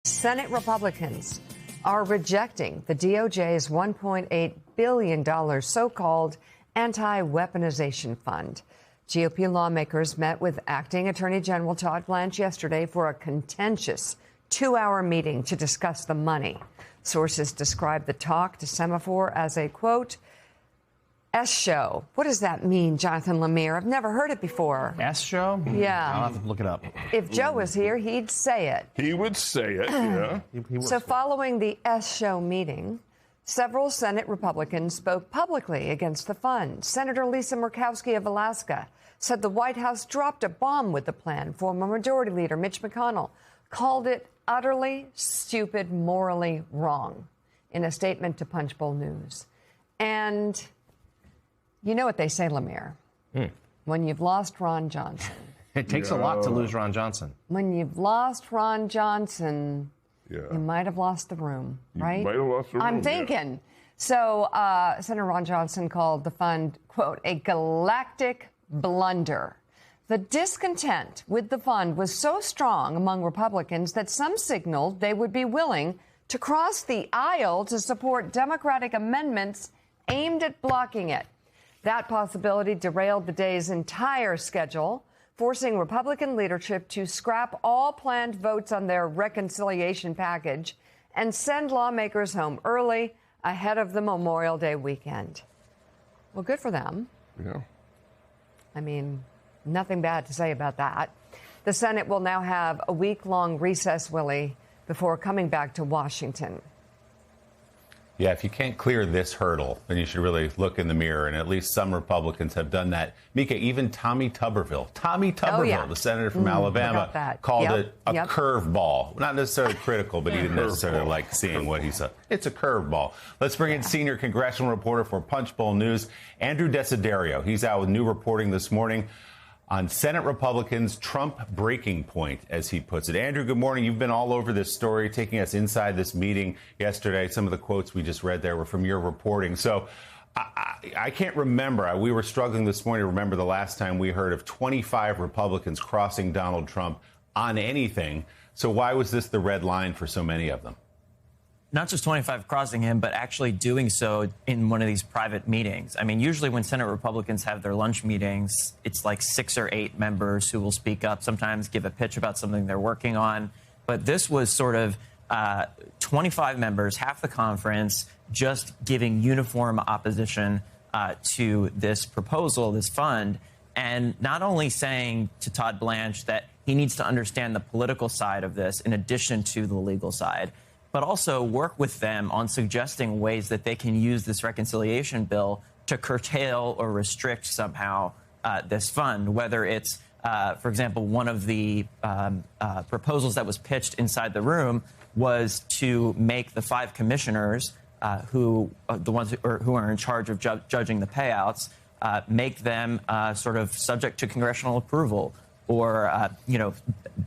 Senate Republicans are rejecting the DOJ's $1.8 billion so-called anti-weaponization fund. GOP lawmakers met with Acting Attorney General Todd Blanche yesterday for a contentious 2-hour meeting to discuss the money. Sources describe the talk to Semaphore as a, quote, S-show. What does that mean, Jonathan Lemire? I've never heard it before. S-show? Yeah. I'll have to look it up. If Joe was here, he'd say it. He would say it, yeah. So following the S-show meeting, several Senate Republicans spoke publicly against the fund. Senator Lisa Murkowski of Alaska said the White House dropped a bomb with the plan. Former Majority Leader Mitch McConnell called it utterly stupid, morally wrong in a statement to Punchbowl News. And you know what they say, Lemire. When you've lost Ron Johnson. It takes a lot to lose Ron Johnson. When you've lost Ron Johnson, Yeah. you might have lost the room, right? might have lost the room, I'm yeah. thinking. So Senator Ron Johnson called the fund, quote, a galactic blunder. The discontent with the fund was so strong among Republicans that some signaled they would be willing to cross the aisle to support Democratic amendments aimed at blocking it. That possibility derailed the day's entire schedule, forcing Republican leadership to scrap all planned votes on their reconciliation package and send lawmakers home early ahead of the Memorial Day weekend. Well, good for them. Yeah. I mean, nothing bad to say about that. The Senate will now have a week-long recess, Willie, before coming back to Washington. Yeah, if you can't clear this hurdle, then you should really look in the mirror, and at least some Republicans have done that. Mika, even Tommy Tuberville, the senator from Alabama, called it a curveball. Not necessarily critical, but he didn't necessarily like seeing what he said. It's a curveball. Let's bring in senior congressional reporter for Punchbowl News, Andrew Desiderio. He's out with new reporting this morning on Senate Republicans' Trump breaking point, as he puts it. Andrew, good morning. You've been all over this story, taking us inside this meeting yesterday. Some of the quotes we just read there were from your reporting. So I can't remember. We were struggling this morning to remember the last time we heard of 25 Republicans crossing Donald Trump on anything. So why was this the red line for so many of them? Not just 25 crossing him, but actually doing so in one of these private meetings. I mean, usually when Senate Republicans have their lunch meetings, it's like 6 or 8 members who will speak up, sometimes give a pitch about something they're working on. But this was sort of 25 members, half the conference, just giving uniform opposition to this proposal, this fund, and not only saying to Todd Blanche that he needs to understand the political side of this in addition to the legal side, but also work with them on suggesting ways that they can use this reconciliation bill to curtail or restrict somehow this fund, whether it's, for example, one of the proposals that was pitched inside the room was to make the 5 commissioners who are in charge of judging the payouts, make them sort of subject to congressional approval, or,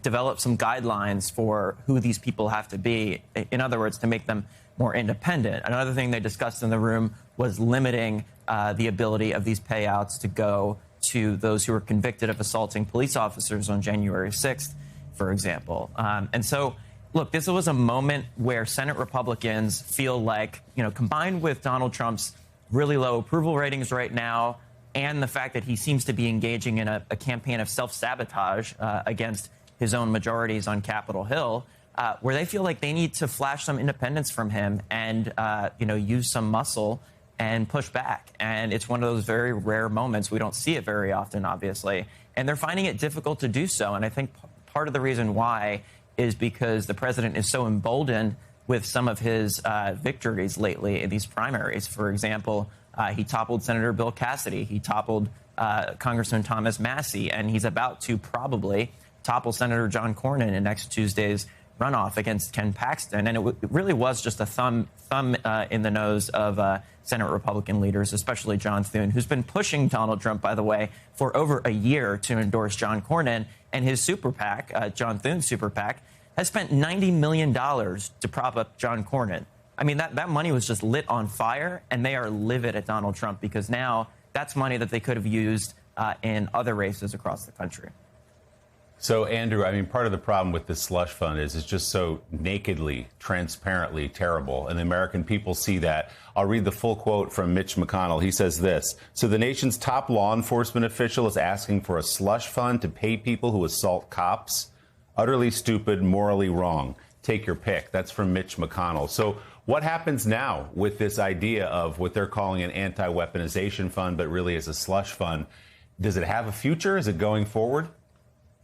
develop some guidelines for who these people have to be. In other words, to make them more independent. Another thing they discussed in the room was limiting the ability of these payouts to go to those who were convicted of assaulting police officers on January 6th, for example. And so, look, this was a moment where Senate Republicans feel like, combined with Donald Trump's really low approval ratings right now, and the fact that he seems to be engaging in a campaign of self-sabotage against his own majorities on Capitol Hill, where they feel like they need to flash some independence from him and, use some muscle and push back. And it's one of those very rare moments. We don't see it very often, obviously. And they're finding it difficult to do so. And I think part of the reason why is because the president is so emboldened with some of his victories lately in these primaries. For example, he toppled Senator Bill Cassidy. He toppled Congressman Thomas Massie, and he's about to probably topple Senator John Cornyn in next Tuesday's runoff against Ken Paxton. And it really was just a thumb in the nose of Senate Republican leaders, especially John Thune, who's been pushing Donald Trump, by the way, for over a year to endorse John Cornyn. And his super PAC, John Thune's super PAC, has spent $90 million to prop up John Cornyn. I mean, that money was just lit on fire, and they are livid at Donald Trump because now that's money that they could have used in other races across the country. So, Andrew, I mean, part of the problem with this slush fund is it's just so nakedly, transparently terrible. And the American people see that. I'll read the full quote from Mitch McConnell. He says this: "So the nation's top law enforcement official is asking for a slush fund to pay people who assault cops? Utterly stupid, morally wrong. Take your pick." That's from Mitch McConnell. So what happens now with this idea of what they're calling an anti-weaponization fund, but really is a slush fund? Does it have a future? Is it going forward?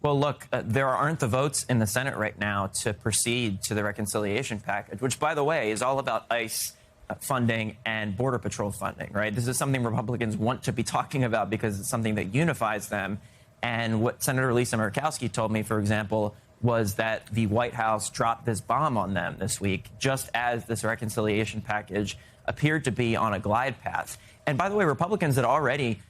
Well, look, there aren't the votes in the Senate right now to proceed to the reconciliation package, which, by the way, is all about ICE funding and Border Patrol funding, right? This is something Republicans want to be talking about because it's something that unifies them. And what Senator Lisa Murkowski told me, for example, was that the White House dropped this bomb on them this week, just as this reconciliation package appeared to be on a glide path. And by the way, Republicans had already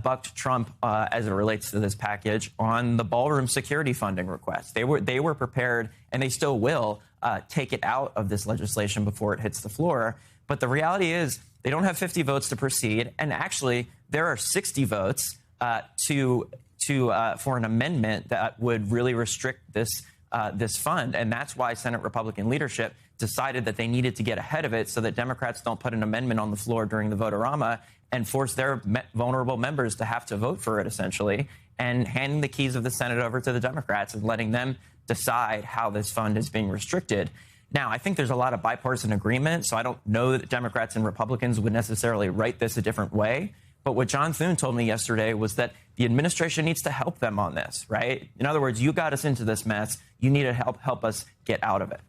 bucked Trump as it relates to this package on the ballroom security funding request. They were prepared, and they still will, take it out of this legislation before it hits the floor. But the reality is they don't have 50 votes to proceed, and actually there are 60 votes for an amendment that would really restrict this fund. And that's why Senate Republican leadership decided that they needed to get ahead of it so that Democrats don't put an amendment on the floor during the vote-a-rama and force their vulnerable members to have to vote for it, essentially, and handing the keys of the Senate over to the Democrats and letting them decide how this fund is being restricted. Now, I think there's a lot of bipartisan agreement, so I don't know that Democrats and Republicans would necessarily write this a different way. But what John Thune told me yesterday was that the administration needs to help them on this, right? In other words, you got us into this mess. You need to help us get out of it.